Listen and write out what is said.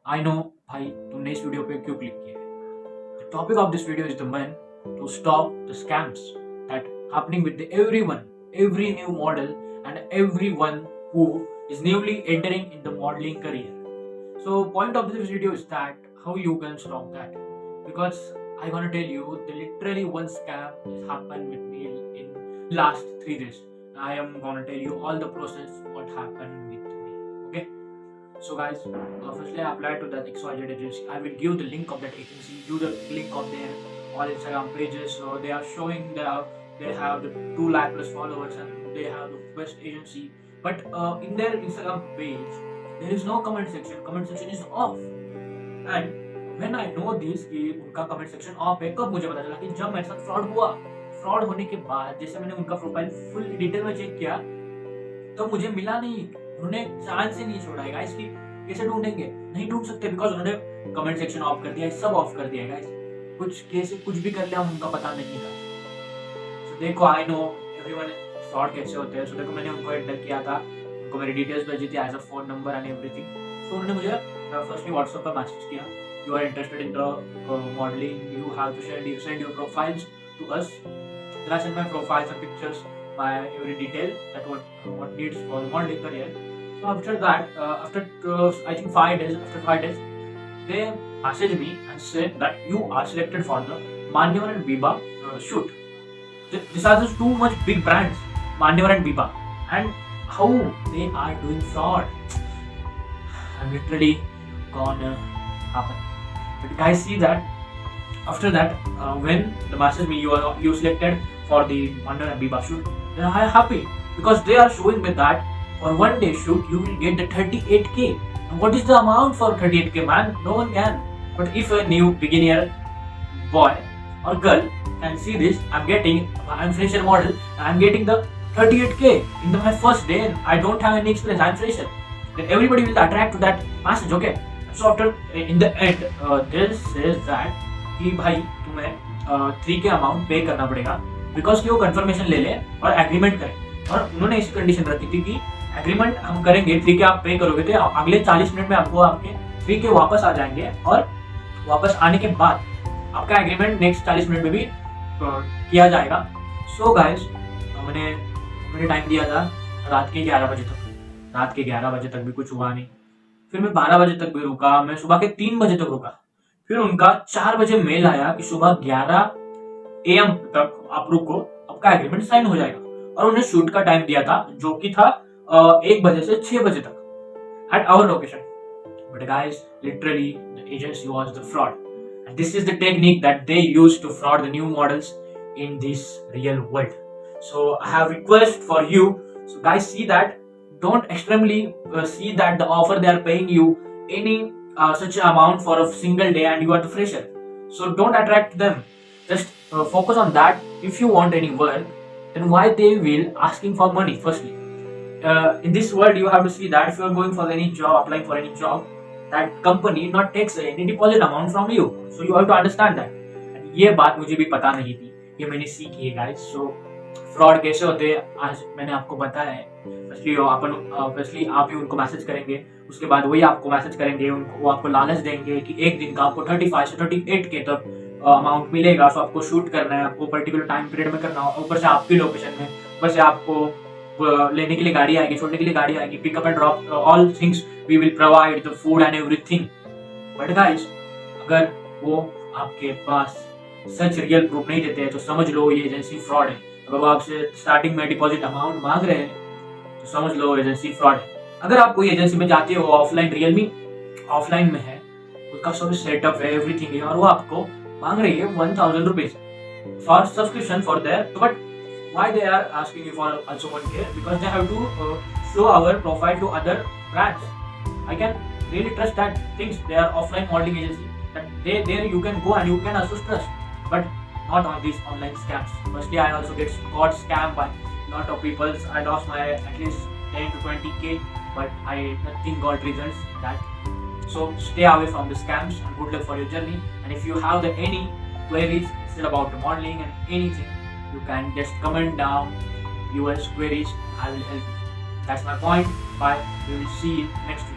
I know भाई तुमने इस वीडियो पे क्यों क्लिक किया है. The topic of this video is the man to stop the scams that happening with everyone, every new model and everyone who is newly entering in the modeling career. So point of this video is that how you can stop that, because I gonna tell you the literally one scam has happened with me in last 3 days. I am gonna tell you all the process what happened with me. Okay. So guys, firstly I applied to that XYZ agency. I will give the link of that agency, give the link of their all Instagram pages. So they are showing they have the 2 lakh plus followers and they have the best agency. But in their Instagram page, there is no comment section. Comment section is off. And when I know this कि उनका comment section off है, कब मुझे पता चला कि जब मेरे साथ फ्रॉड हुआ. फ्रॉड होने के बाद जैसे मैंने उनका प्रोफाइल फुल डिटेल में चेक किया तो मुझे मिला नहीं. उन्होंने चांस ही नहीं छोड़ा है गाइस कि कैसे ढूंढेंगे. नहीं ढूंढ सकते बिकॉज उन्होंने कमेंट सेक्शन ऑफ कर दिया है, सब ऑफ कर दिया है गाइस. कुछ कैसे कुछ भी कर लिया उनका पता नहीं था. सो देखो आई नो एवरीवन फ्रॉड कैसे होते हैं. सो देखो मैंने उनको एंटर किया था, उनको मेरी डिटेल्स भेजी थी as a phone number and everything. So उन्होंने मुझे फर्स्टली व्हाट्सएप पर मैसेज किया, you are interested in the modelling, you have to send your profiles to us. Then I sent my profiles and pictures, my every detail that what needs for the modeling career. So after that, after I think 5 days, after 5 days, they messaged me and said that you are selected for the Manyavar and Biba shoot. These are the two much big brands, Manyavar and Biba, and how they are doing fraud. I'm literally gonna happen. But guys, see that after that, when the message me you selected for the Manyavar and Biba shoot, then I am happy because they are showing me that for 1 day shoot you will get the 38k. And what is the amount for 38k, man? No one can. But if a new beginner boy or girl can see this, I'm fresher model and I'm getting the 38k in my first day and I don't have any experience, I'm fresher, then everybody will attract to that message. Okay. So after in the end, this says that कि भाई तुम्हें 3k amount पे करना पड़ेगा because कि वो confirmation ले ले और एग्रीमेंट करें. और उन्होंने ऐसी कंडीशन रखी थी कि एग्रीमेंट हम करेंगे, 3k आप पे करोगे तो अगले 40 मिनट में आपको आपके 3k वापस आ जाएंगे और वापस आने के बाद आपका एग्रीमेंट नेक्स्ट 40 मिनट में भी किया जाएगा. सो गाइस, मैंने टाइम दिया था रात के 11 बजे तक. रात के 11 बजे तक भी कुछ हुआ नहीं. फिर मैं 12 बजे तक भी रुका, मैं सुबह के 3 बजे तक रुका. फिर उनका 4 बजे मेल आया कि सुबह 11 AM तक आप रुको, आपका एग्रीमेंट साइन हो जाएगा. और उन्हें शूट का टाइम दिया था जो कि था 1 बजे से 6 बजे तक at our location. But guys, literally the agency was the fraud and this is the technique that they use to fraud the new models in this real world. So I have request for you. So guys, see that don't extremely see that the offer they are paying you any such amount for a single day and you are the fresher. So don't attract them. Just focus on that. If you want any work, then why they will asking for money firstly. In this world you have to see that if you are going for any job, applying for any job, that company not takes any deposit amount from you. So you have to understand that. And ये बात मुझे भी पता नहीं थी, ये मैंने सीखी है guys. So फ्रॉड कैसे होते हैं आज मैंने आपको बताया है. फर्स्टली आप ही उनको मैसेज करेंगे, उसके बाद वही आपको मैसेज करेंगे, उनको वो आपको लालच देंगे कि एक दिन का आपको 35 से 38k तक अमाउंट मिलेगा. सो आपको शूट करना है, आपको पर्टिकुलर टाइम पीरियड में करना होगा. ऊपर से आपकी लोकेशन में, ऊपर से आपको लेने के लिए गाड़ी आएगी, छोड़ने के लिए गाड़ी आएगी, pickup and drop, all things we will provide, the food and everything. But guys, अगर वो आपके पास सच रियल प्रूफ नहीं देते हैं तो समझ लो ये एजेंसी फ्रॉड है. अगर वो आपसे स्टार्टिंग में डिपॉजिट अमाउंट मांग रहे हैं तो समझ लो एजेंसी फ्रॉड है. अगर आप कोई एजेंसी में जाते हो, ऑफलाइन रियलमी ऑफलाइन में है, उसका सब सेटअप है, एवरीथिंग है, और वो आपको मांग रही है 1000 rupees for subscription for there. But why they are asking you for also 1k? Because they have to show our profile to other brands. I can really trust that things. They are offline modelling agency that there you can go and you can also trust, but not on these online scams. Firstly, I also got scammed by lot of people. I lost my at least 10 to 20k, but nothing got results that. So stay away from the scams and good luck for your journey. And if you have any queries still about the modeling and anything, you can just comment down your queries. I will help you. That's my point. Bye. We will see you next week.